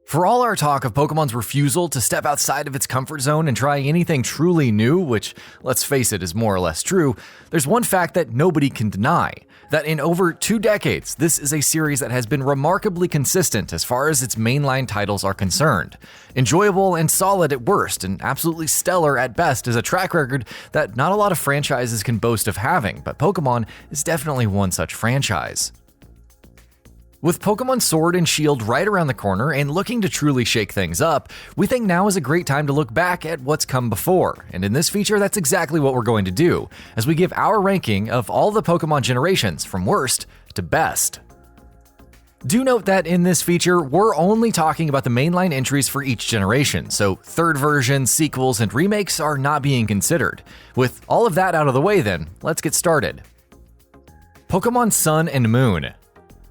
For all our talk of Pokemon's refusal to step outside of its comfort zone and try anything truly new, which, let's face it, is more or less true, there's one fact that nobody can deny. That in over 2 decades, this is a series that has been remarkably consistent as far as its mainline titles are concerned. Enjoyable and solid at worst, and absolutely stellar at best is a track record that not a lot of franchises can boast of having, but Pokemon is definitely one such franchise. With Pokemon Sword and Shield right around the corner and looking to truly shake things up, we think now is a great time to look back at what's come before, and in this feature that's exactly what we're going to do, as we give our ranking of all the Pokemon generations from worst to best. Do note that in this feature, we're only talking about the mainline entries for each generation, so third versions, sequels, and remakes are not being considered. With all of that out of the way then, let's get started. Pokemon Sun and Moon.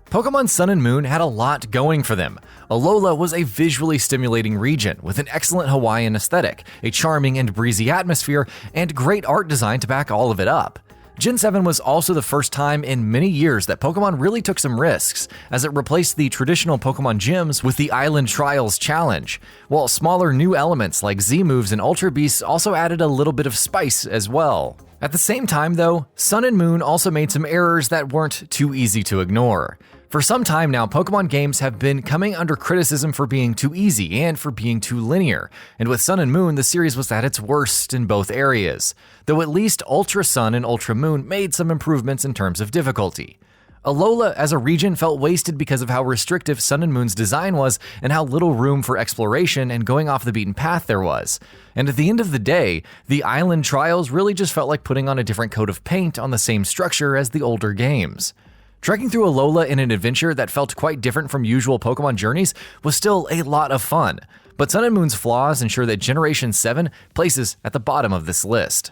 Pokemon Sun and Moon had a lot going for them. Alola was a visually stimulating region with an excellent Hawaiian aesthetic, a charming and breezy atmosphere, and great art design to back all of it up. Gen 7 was also the first time in many years that Pokemon really took some risks, as it replaced the traditional Pokemon gyms with the Island Trials Challenge, while smaller new elements like Z-moves and Ultra Beasts also added a little bit of spice as well. At the same time though, Sun and Moon also made some errors that weren't too easy to ignore. For some time now, Pokemon games have been coming under criticism for being too easy and for being too linear, and with Sun and Moon, the series was at its worst in both areas, though at least Ultra Sun and Ultra Moon made some improvements in terms of difficulty. Alola as a region felt wasted because of how restrictive Sun and Moon's design was and how little room for exploration and going off the beaten path there was. And at the end of the day, the Island Trials really just felt like putting on a different coat of paint on the same structure as the older games. Trekking through Alola in an adventure that felt quite different from usual Pokemon journeys was still a lot of fun, but Sun and Moon's flaws ensure that Generation 7 places at the bottom of this list.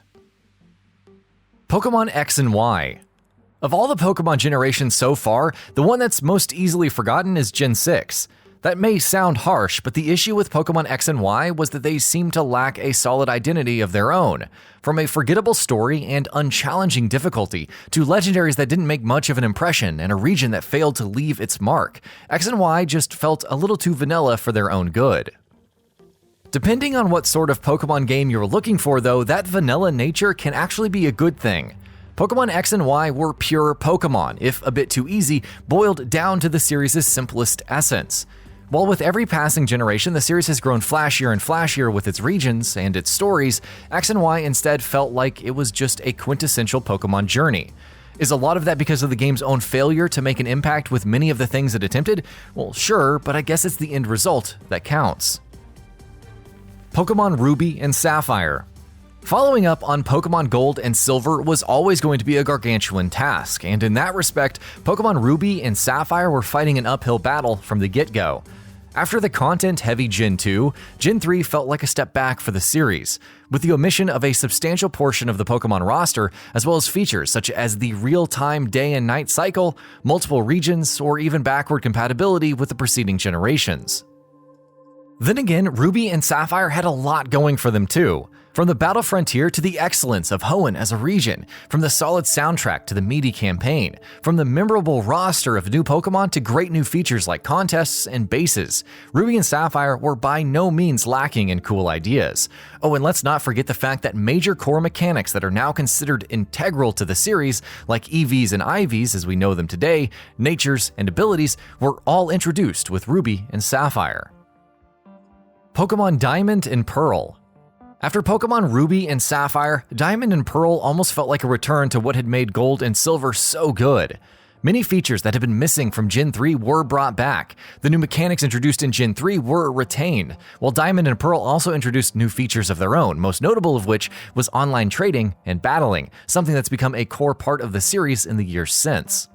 Pokemon X and Y. Of all the Pokemon generations so far, the one that's most easily forgotten is Gen 6. That may sound harsh, but the issue with Pokemon X and Y was that they seemed to lack a solid identity of their own. From a forgettable story and unchallenging difficulty, to legendaries that didn't make much of an impression and a region that failed to leave its mark, X and Y just felt a little too vanilla for their own good. Depending on what sort of Pokemon game you're looking for though, that vanilla nature can actually be a good thing. Pokemon X and Y were pure Pokemon, if a bit too easy, boiled down to the series' simplest essence. While with every passing generation, the series has grown flashier and flashier with its regions and its stories, X and Y instead felt like it was just a quintessential Pokemon journey. Is a lot of that because of the game's own failure to make an impact with many of the things it attempted? Well, sure, but I guess it's the end result that counts. Pokemon Ruby and Sapphire. Following up on Pokemon Gold and Silver was always going to be a gargantuan task, and in that respect, Pokemon Ruby and Sapphire were fighting an uphill battle from the get-go. After the content-heavy Gen 2, Gen 3 felt like a step back for the series, with the omission of a substantial portion of the Pokemon roster, as well as features such as the real-time day and night cycle, multiple regions, or even backward compatibility with the preceding generations. Then again, Ruby and Sapphire had a lot going for them too. From the battle frontier to the excellence of Hoenn as a region, from the solid soundtrack to the meaty campaign, from the memorable roster of new Pokemon to great new features like contests and bases, Ruby and Sapphire were by no means lacking in cool ideas. Oh, and let's not forget the fact that major core mechanics that are now considered integral to the series, like EVs and IVs as we know them today, natures, and abilities, were all introduced with Ruby and Sapphire. Pokemon Diamond and Pearl. After Pokemon Ruby and Sapphire, Diamond and Pearl almost felt like a return to what had made Gold and Silver so good. Many features that had been missing from Gen 3 were brought back. The new mechanics introduced in Gen 3 were retained, while Diamond and Pearl also introduced new features of their own, most notable of which was online trading and battling, something that's become a core part of the series in the years since.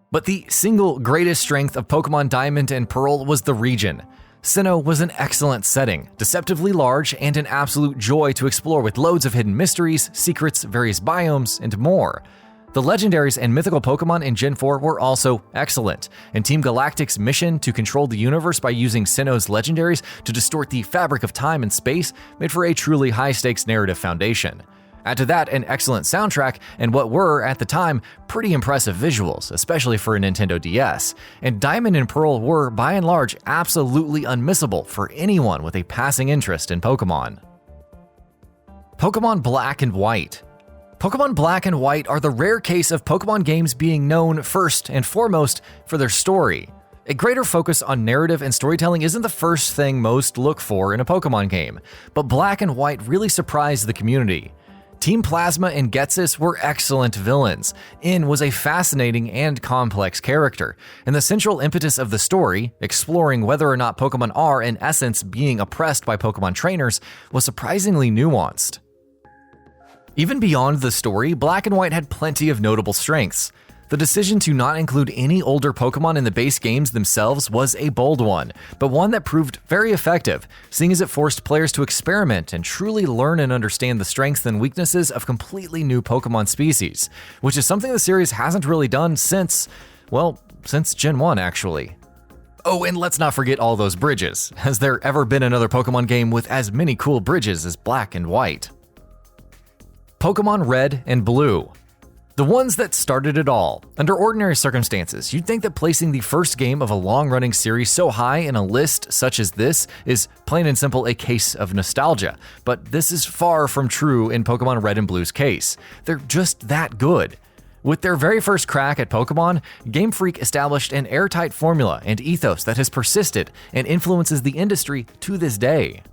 But the single greatest strength of Pokemon Diamond and Pearl was the region. Sinnoh was an excellent setting, deceptively large, and an absolute joy to explore with loads of hidden mysteries, secrets, various biomes, and more. The legendaries and mythical Pokemon in Gen 4 were also excellent, and Team Galactic's mission to control the universe by using Sinnoh's legendaries to distort the fabric of time and space made for a truly high-stakes narrative foundation. Add to that an excellent soundtrack and what were, at the time, pretty impressive visuals, especially for a Nintendo DS, and Diamond and Pearl were, by and large, absolutely unmissable for anyone with a passing interest in Pokemon. Pokemon Black and White. Pokemon Black and White are the rare case of Pokemon games being known first and foremost for their story. A greater focus on narrative and storytelling isn't the first thing most look for in a Pokemon game, but Black and White really surprised the community. Team Plasma and Ghetsis were excellent villains. In was a fascinating and complex character, and the central impetus of the story, exploring whether or not Pokemon are, in essence, being oppressed by Pokemon trainers, was surprisingly nuanced. Even beyond the story, Black and White had plenty of notable strengths. The decision to not include any older Pokemon in the base games themselves was a bold one, but one that proved very effective, seeing as it forced players to experiment and truly learn and understand the strengths and weaknesses of completely new Pokemon species, which is something the series hasn't really done since Gen 1 actually. Oh, and let's not forget all those bridges. Has there ever been another Pokemon game with as many cool bridges as Black and White? Pokemon Red and Blue. The ones that started it all. Under ordinary circumstances, you'd think that placing the first game of a long-running series so high in a list such as this is plain and simple a case of nostalgia, but this is far from true in Pokemon Red and Blue's case. They're just that good. With their very first crack at Pokemon, Game Freak established an airtight formula and ethos that has persisted and influences the industry to this day.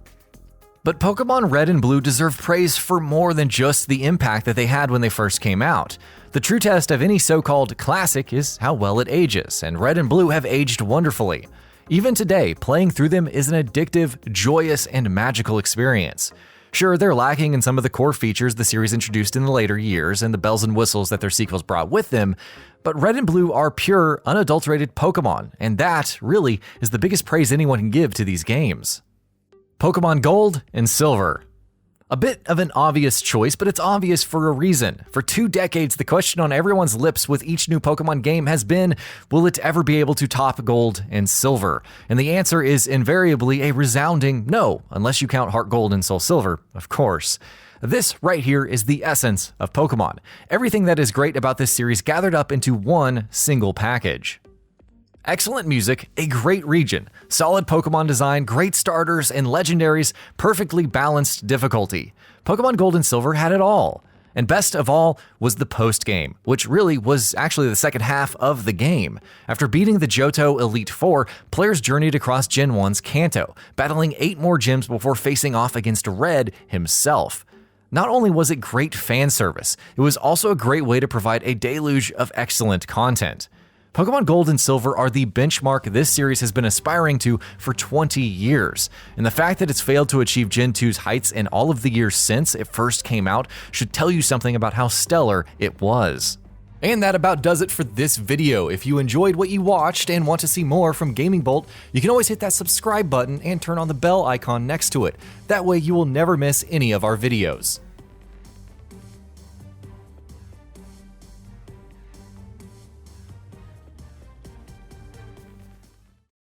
But Pokemon Red and Blue deserve praise for more than just the impact that they had when they first came out. The true test of any so-called classic is how well it ages, and Red and Blue have aged wonderfully. Even today, playing through them is an addictive, joyous, and magical experience. Sure, they're lacking in some of the core features the series introduced in the later years and the bells and whistles that their sequels brought with them, but Red and Blue are pure, unadulterated Pokemon, and that, really, is the biggest praise anyone can give to these games. Pokemon Gold and Silver. A bit of an obvious choice, but it's obvious for a reason. For 2 decades, the question on everyone's lips with each new Pokemon game has been, will it ever be able to top Gold and Silver? And the answer is invariably a resounding no, unless you count Heart Gold and Soul Silver, of course. This right here is the essence of Pokemon. Everything that is great about this series gathered up into one single package. Excellent music, a great region, solid Pokemon design, great starters, and legendaries, perfectly balanced difficulty. Pokemon Gold and Silver had it all. And best of all was the post-game, which really was actually the second half of the game. After beating the Johto Elite Four, players journeyed across Gen 1's Kanto, battling 8 more gyms before facing off against Red himself. Not only was it great fan service, it was also a great way to provide a deluge of excellent content. Pokemon Gold and Silver are the benchmark this series has been aspiring to for 20 years, and the fact that it's failed to achieve Gen 2's heights in all of the years since it first came out should tell you something about how stellar it was. And that about does it for this video. If you enjoyed what you watched and want to see more from GamingBolt, you can always hit that subscribe button and turn on the bell icon next to it. That way you will never miss any of our videos.